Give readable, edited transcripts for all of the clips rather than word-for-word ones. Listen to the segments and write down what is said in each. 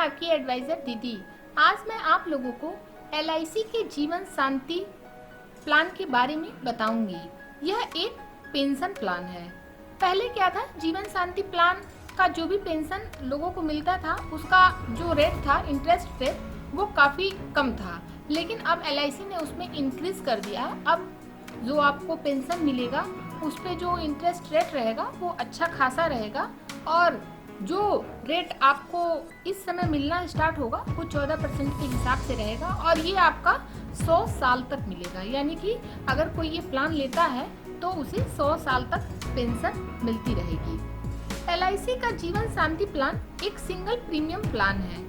आपकी एडवाइज़र दीदी। आज मैं आप लोगों को एलआईसी के जीवन शांति प्लान के बारे में बताऊंगी। यह एक पेंशन प्लान है। पहले क्या था, जीवन शांति प्लान का जो भी पेंशन लोगों को मिलता था उसका जो रेट था, इंटरेस्ट रेट, वो काफ़ी कम था। लेकिन अब एलआईसी ने उसमें इंक्रीज कर दिया है। अब जो आपको पेंशन मिलेगा उस पर जो इंटरेस्ट रेट रहेगा वो अच्छा खासा रहेगा, और जो रेट आपको इस समय मिलना स्टार्ट होगा वो 14% के हिसाब से रहेगा, और ये आपका 100 साल तक मिलेगा। यानी कि अगर कोई ये प्लान लेता है तो उसे 100 साल तक पेंशन मिलती रहेगी। एलआईसी का जीवन शांति प्लान एक सिंगल प्रीमियम प्लान है।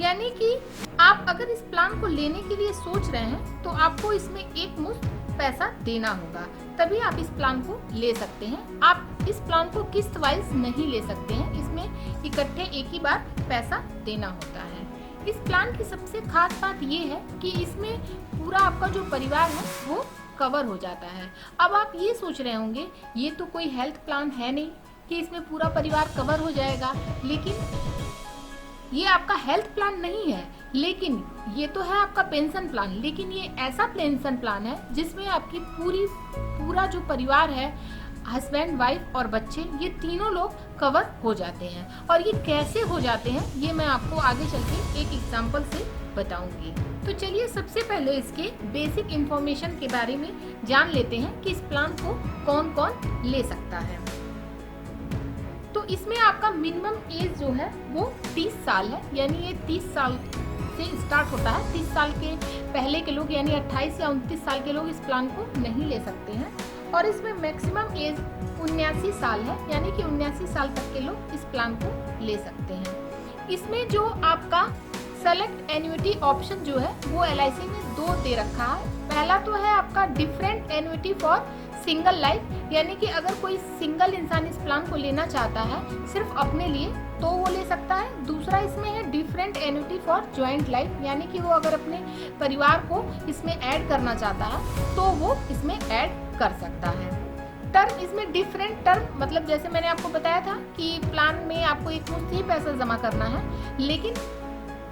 यानी कि आप अगर इस प्लान को लेने के लिए सोच रहे हैं तो आपको इसमें एक मुश्त पैसा देना होगा, तभी आप इस प्लान को ले सकते हैं। आप इस प्लान को किस्त वाइज नहीं ले सकते हैं, इसमें इकट्ठे एक ही बार पैसा देना होता है। इस प्लान की सबसे खास बात ये है कि इसमें पूरा आपका जो परिवार है वो कवर हो जाता है। अब आप ये सोच रहे होंगे ये तो कोई हेल्थ प्लान है नहीं कि इसमें पूरा परिवार कवर हो जाएगा, लेकिन ये आपका हेल्थ प्लान नहीं है, लेकिन ये तो है आपका पेंशन प्लान। लेकिन ये ऐसा पेंशन प्लान है जिसमें आपकी पूरा जो परिवार है, हस्बैंड, वाइफ और बच्चे, ये तीनों लोग कवर हो जाते हैं। और ये कैसे हो जाते हैं ये मैं आपको आगे चल के एक एग्जाम्पल से बताऊंगी। तो चलिए सबसे पहले इसके बेसिक इंफॉर्मेशन के बारे में जान लेते हैं कि इस प्लान को कौन कौन ले सकता है। तो इसमें आपका मिनिमम एज जो है वो 30 साल है। यानी ये 30 साल से स्टार्ट होता है। 30 साल के पहले के लोग यानी 28 या 29 साल के लोग इस प्लान को नहीं ले सकते हैं। और इसमें मैक्सिमम एज 79 साल है, यानी कि 79 साल तक के लोग इस प्लान को ले सकते हैं। इसमें जो आपका सेलेक्ट एन्युटी ऑप्शन जो है वो एलआईसी ने 2 दे रखा है। पहला तो है आपका different annuity for single life, यानी कि अगर कोई सिंगल इंसान इस प्लान को लेना चाहता है सिर्फ अपने लिए तो वो ले सकता है। दूसरा इसमें है different annuity for joint life, यानी कि वो अगर अपने परिवार को इसमें ऐड करना चाहता है तो वो इसमें ऐड कर सकता है। टर्म इसमें डिफरेंट टर्म, मतलब जैसे मैंने आपको बताया था कि प्लान में आपको एक मुश्त ही पैसा जमा करना है, लेकिन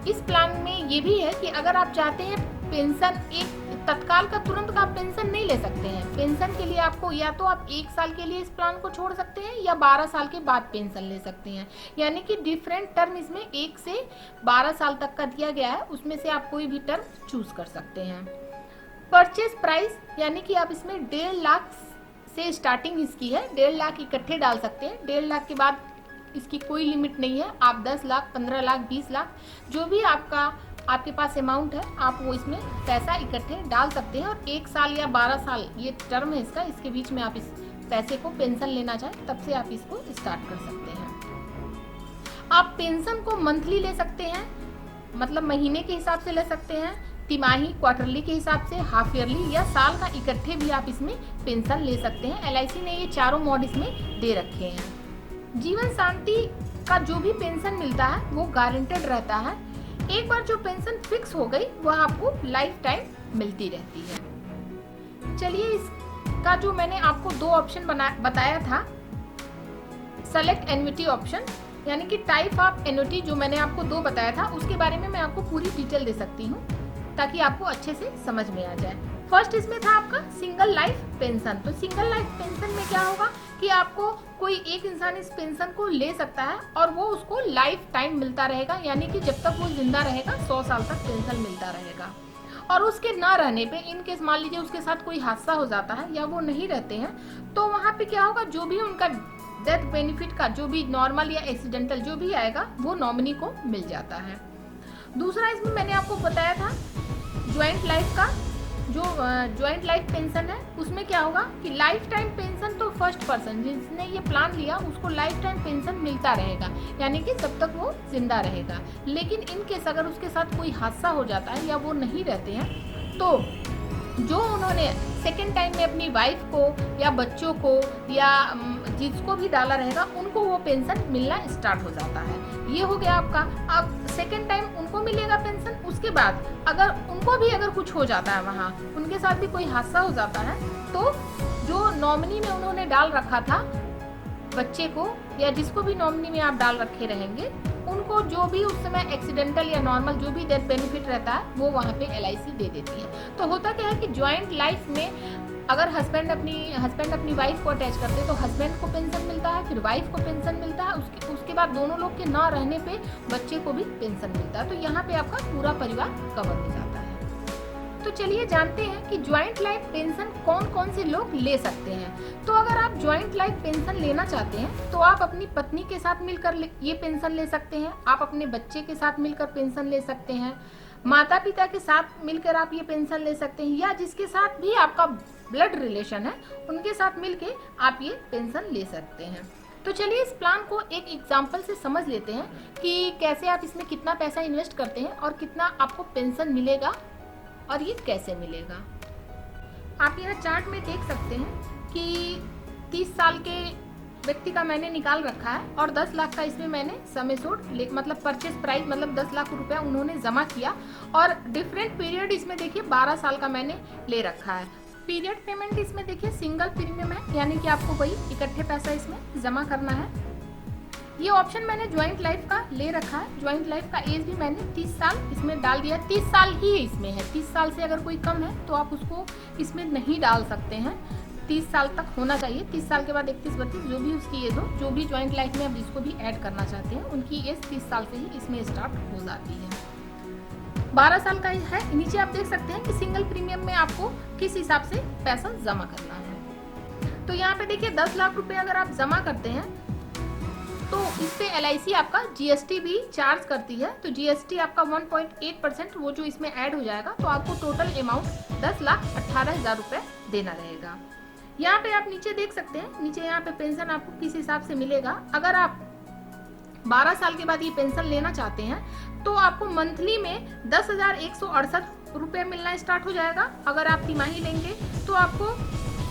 इस प्लान में ये भी है कि अगर आप चाहते हैं पेंशन एक तत्काल का तुरंत आप पेंशन नहीं ले सकते हैं। पेंशन के लिए आपको या तो आप 1 साल के लिए इस प्लान को छोड़ सकते हैं या 12 साल के बाद पेंशन ले सकते हैं। यानी कि डिफरेंट टर्म इसमें 1 से 12 साल तक का दिया गया है, उसमें से आप कोई भी टर्म चूज कर सकते हैं। परचेज प्राइस, यानी कि आप इसमें 1.5 लाख से स्टार्टिंग इसकी है। 1.5 लाख इकट्ठे डाल सकते हैं। 1.5 लाख के बाद इसकी कोई लिमिट नहीं है। आप 10 लाख, 15 लाख, 20 लाख, जो भी आपके पास अमाउंट है आप वो इसमें पैसा इकट्ठे डाल सकते हैं। और 1 साल या 12 साल ये टर्म है इसका, इसके बीच में आप इस पैसे को पेंशन लेना चाहें तब से आप इसको स्टार्ट कर सकते हैं। आप पेंशन को मंथली ले सकते हैं, मतलब महीने के हिसाब से ले सकते हैं, तिमाही, क्वार्टरली के हिसाब से, हाफ ईयरली या साल का इकट्ठे भी आप इसमें पेंशन ले सकते हैं। एलआईसी ने ये चारों मोड इसमें दे रखे हैं। जीवन शांति का जो भी पेंशन मिलता है वो गारंटेड रहता है। एक बार जो पेंशन फिक्स हो गई वह आपको लाइफ टाइम मिलती रहती है। चलिए इसका जो मैंने आपको 2 ऑप्शन बताया था, सेलेक्ट एन्युटी ऑप्शन यानी कि टाइप ऑफ एन्युटी जो मैंने आपको 2 बताया था उसके बारे में मैं आपको पूरी डिटेल दे सकती हूँ ताकि आपको अच्छे से समझ में आ जाए। फर्स्ट इसमें था आपका सिंगल लाइफ पेंशन। तो सिंगल लाइफ पेंशन में क्या होगा कि आपको कोई एक इंसान इस पेंशन को ले सकता है और वो उसको लाइफ टाइम मिलता रहेगा, यानी कि जब तक वो जिंदा रहेगा 100 साल तक पेंशन मिलता रहेगा। और उसके ना रहने पे, इन केस मान लीजिए उसके साथ कोई हादसा हो जाता है या वो नहीं रहते हैं, तो वहाँ पे क्या होगा, जो भी उनका डेथ बेनिफिट का जो भी नॉर्मल या एक्सीडेंटल जो भी आएगा वो नॉमिनी को मिल जाता है। दूसरा इसमें मैंने आपको बताया था ज्वाइंट लाइफ का, जो ज्वाइंट लाइफ पेंशन है उसमें क्या होगा कि लाइफ टाइम पेंशन तो फर्स्ट पर्सन जिसने ये प्लान लिया उसको लाइफ टाइम पेंशन मिलता रहेगा, यानी कि जब तक वो जिंदा रहेगा। लेकिन इन केस अगर उसके साथ कोई हादसा हो जाता है या वो नहीं रहते हैं तो जो उन्होंने सेकेंड टाइम में अपनी वाइफ को या बच्चों को या जिसको भी डाला रहेगा उनको वो पेंशन मिलना स्टार्ट हो जाता है। ये हो गया आपका। अब सेकेंड टाइम उनको मिलेगा पेंशन। उसके बाद अगर उनको भी अगर कुछ हो जाता है, वहाँ उनके साथ भी कोई हादसा हो जाता है, तो जो नॉमिनी में उन्होंने डाल रखा था बच्चे को या जिसको भी नॉमिनी में आप डाल रखे रहेंगे उनको जो भी उस समय एक्सीडेंटल या नॉर्मल जो भी डेथ बेनिफिट रहता है वो वहाँ पे LIC दे देती है। तो होता क्या है कि ज्वाइंट लाइफ में अगर हस्बैंड अपनी वाइफ को अटैच करते हैं तो हस्बैंड को पेंशन मिलता है, फिर वाइफ को पेंशन मिलता है, उसके बाद दोनों लोग के ना रहने पे बच्चे को भी पेंशन मिलता है। तो यहाँ पे आपका पूरा परिवार कवर हो जाता है। तो चलिए जानते हैं कि ज्वाइंट लाइफ पेंशन कौन कौन से लोग ले सकते हैं। तो अगर आप ज्वाइंट लाइफ पेंशन लेना चाहते हैं तो आप अपनी पत्नी के साथ मिलकर ये पेंशन ले सकते हैं, आप अपने बच्चे के साथ मिलकर पेंशन ले सकते हैं, माता पिता के साथ मिलकर आप ये पेंशन ले सकते हैं, या जिसके साथ भी आपका ब्लड रिलेशन है उनके साथ मिलके आप ये पेंशन ले सकते हैं। तो चलिए इस प्लान को एक एग्जाम्पल से समझ लेते हैं कि कैसे आप इसमें कितना पैसा इन्वेस्ट करते हैं और कितना आपको पेंशन मिलेगा और ये कैसे मिलेगा। आप यह चार्ट में देख सकते हैं कि 30 साल के व्यक्ति का मैंने निकाल रखा है और 10 लाख का इसमें मैंने सम एश्योर्ड मतलब परचेज प्राइस मतलब 10 लाख रुपया उन्होंने जमा किया, और डिफरेंट पीरियड इसमें देखिए 12 साल का मैंने ले रखा है। पीरियड पेमेंट इसमें देखिए सिंगल प्रीमियम है, यानी कि आपको वही इकट्ठे पैसा इसमें जमा करना है। ये ऑप्शन मैंने ज्वाइंट लाइफ का ले रखा है। ज्वाइंट लाइफ का एज भी मैंने 30 साल इसमें डाल दिया। 30 साल ही इसमें है, 30 साल से अगर कोई कम है तो आप उसको इसमें नहीं डाल सकते हैं, 30 साल तक होना चाहिए। 30 साल के बाद 31-32 जो भी उसकी एज हो, जो भी ज्वाइंट लाइफ में अब इसको भी ऐड करना चाहते हैं उनकी एज 30 साल से ही इसमें स्टार्ट हो जाती है। 12 साल का है। नीचे आप देख सकते हैं कि सिंगल प्रीमियम में आपको किस हिसाब से पैसा जमा करना है। तो यहाँ पे देखिए 10 लाख रुपए अगर आप जमा करते हैं तो इस पे LIC आपका GST भी चार्ज करती है। तो GST आपका 1.8% वो जो इसमें ऐड हो जाएगा, तो आपको टोटल अमाउंट 10,18,000 रुपए देना रहेगा। यहाँ पे आप नीचे देख सकते हैं, नीचे यहाँ पे पेंशन आपको किस हिसाब से मिलेगा। अगर आप 12 साल के बाद ये पेंशन लेना चाहते हैं तो आपको मंथली में 10,168 रुपए मिलना स्टार्ट हो जाएगा। अगर आप तिमाही लेंगे तो आपको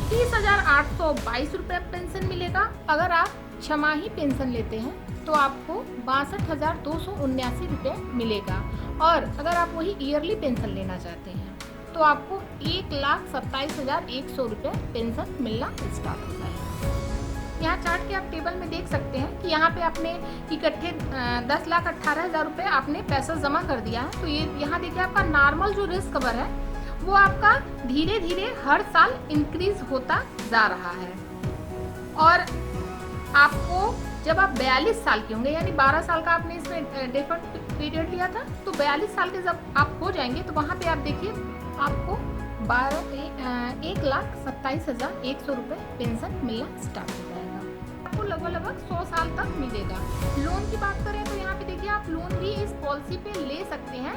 30,822 रुपए पेंशन मिलेगा। अगर आप छमाही पेंशन लेते हैं तो आपको 62,279 रुपये मिलेगा। और अगर आप वही ईयरली पेंशन लेना चाहते हैं तो आपको 1,27,100 रुपये पेंशन मिलना स्टार्ट होता है। यहाँ चार्ट के आप टेबल में देख सकते हैं कि यहाँ पे आपने इकट्ठे 10,18,000 रुपये आपने पैसा जमा कर दिया है। तो ये यहाँ देखिए आपका नॉर्मल जो रिस्क कवर है वो आपका धीरे धीरे हर साल इंक्रीज होता जा रहा है। और आपको जब आप 42 साल के होंगे, यानी 12 साल का आपने इसमें डेफर्ड पीरियड लिया था, तो 42 साल के जब आप हो जाएंगे तो वहाँ पे आप देखिए आपको 1,27,100 रुपये पेंशन मिलना स्टार्ट हो जाएगा। आपको लगभग 100 साल तक मिलेगा। लोन की बात करें तो यहाँ पे देखिए आप लोन भी इस पॉलिसी पे ले सकते हैं।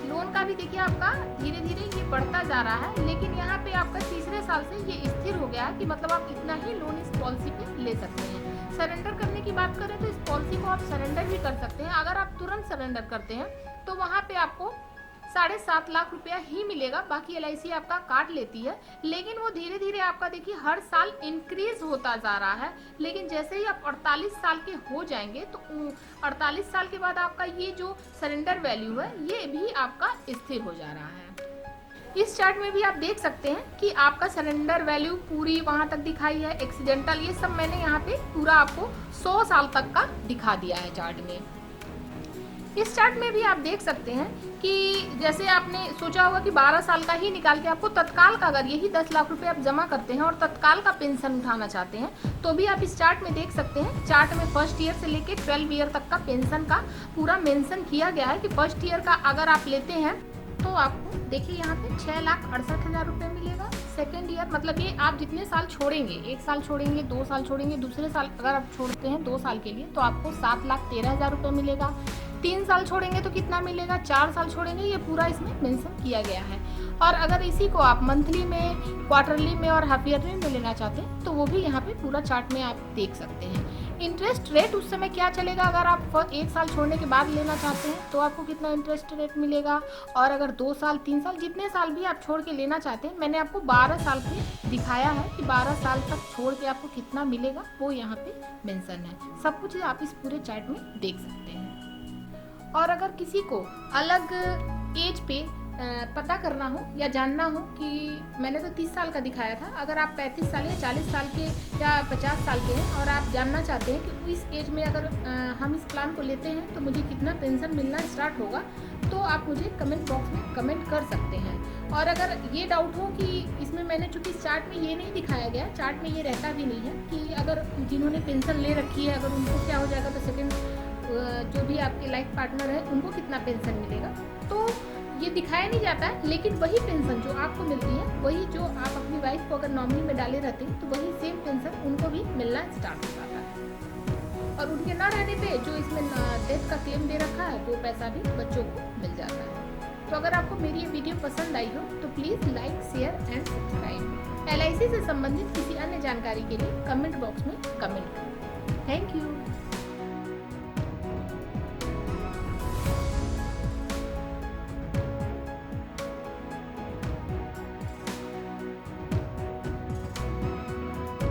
लोन का भी देखिए आपका धीरे धीरे ये बढ़ता जा रहा है, लेकिन यहाँ पे आपका तीसरे साल से ये स्थिर हो गया है कि मतलब आप इतना ही लोन इस पॉलिसी पे ले सकते हैं। सरेंडर करने की बात करें तो इस पॉलिसी को आप सरेंडर भी कर सकते हैं। अगर आप तुरंत सरेंडर करते हैं तो वहाँ पे आपको 7.5 लाख रुपया ही मिलेगा, बाकी LIC आपका काट लेती है। लेकिन वो धीरे धीरे आपका देखिए हर साल इंक्रीज होता जा रहा है। लेकिन जैसे ही आप 48 साल के हो जाएंगे तो 48 साल के बाद आपका ये जो सरेंडर वैल्यू है ये भी आपका स्थिर हो जा रहा है। इस चार्ट में भी आप देख सकते हैं कि आपका सरेंडर वैल्यू पूरी वहां तक दिखाई है, एक्सीडेंटल ये सब मैंने यहाँ पे पूरा आपको 100 साल तक का दिखा दिया है चार्ट में। इस चार्ट में भी आप देख सकते हैं कि जैसे आपने सोचा होगा कि 12 साल का ही निकाल के आपको तत्काल का, अगर यही 10 लाख रुपए आप जमा करते हैं और तत्काल का पेंशन उठाना चाहते हैं तो भी आप इस चार्ट में देख सकते हैं। चार्ट में फर्स्ट ईयर से लेके 12 ईयर तक का पेंशन का पूरा मेंशन किया गया है कि फर्स्ट ईयर का अगर आप लेते हैं तो आपको देखिए यहाँ पे 6,68,000 रुपये मिलेगा। सेकेंड ईयर मतलब ये आप जितने साल छोड़ेंगे, 1 साल छोड़ेंगे, 2 साल छोड़ेंगे, दूसरे साल अगर आप छोड़ते हैं 2 साल के लिए तो आपको 7,13,000 रुपये मिलेगा। 3 साल छोड़ेंगे तो कितना मिलेगा, 4 साल छोड़ेंगे, ये पूरा इसमें मेंशन किया गया है। और अगर इसी को आप मंथली में, क्वार्टरली में और हाफ ईयरली में लेना चाहते हैं तो वो भी यहाँ पे पूरा चार्ट में आप देख सकते हैं। इंटरेस्ट रेट उस समय क्या चलेगा, अगर आप 1 साल छोड़ने के बाद लेना चाहते हैं तो आपको कितना इंटरेस्ट रेट मिलेगा, और अगर 2 साल, 3 साल, जितने साल भी आप छोड़ के लेना चाहते हैं, मैंने आपको 12 साल पे दिखाया है कि 12 साल तक छोड़ के आपको कितना मिलेगा वो यहाँ पे मेंशन है। सब कुछ आप इस पूरे चार्ट में देख सकते हैं। और अगर किसी को अलग एज पे पता करना हो या जानना हो कि मैंने तो 30 साल का दिखाया था, अगर आप 35 साल या 40 साल के या 50 साल के हैं और आप जानना चाहते हैं कि इस एज में अगर हम इस प्लान को लेते हैं तो मुझे कितना पेंशन मिलना स्टार्ट होगा, तो आप मुझे कमेंट बॉक्स में कमेंट कर सकते हैं। और अगर ये डाउट हो कि इसमें मैंने चूँकि चार्ट में ये नहीं दिखाया गया, चार्ट में ये रहता भी नहीं है कि अगर जिन्होंने पेंशन ले रखी है अगर उनको क्या हो जाएगा, तो सेकेंड जो भी आपके लाइफ पार्टनर है उनको कितना पेंशन मिलेगा, तो ये दिखाया नहीं जाता है। लेकिन वही पेंशन जो आपको मिलती है, वही जो आप अपनी वाइफ को अगर नॉमिनी में डाले रहते हैं, तो वही सेम पेंशन उनको भी मिलना स्टार्ट हो जाता है। और उनके ना रहने पे जो इसमें डेथ का क्लेम दे रखा है, वो पैसा भी बच्चों को मिल जाता है। तो अगर आपको मेरी ये वीडियो पसंद आई हो तो please like, share and subscribe. LIC से संबंधित किसी अन्य जानकारी के लिए कमेंट बॉक्स में कमेंट करें। Thank you.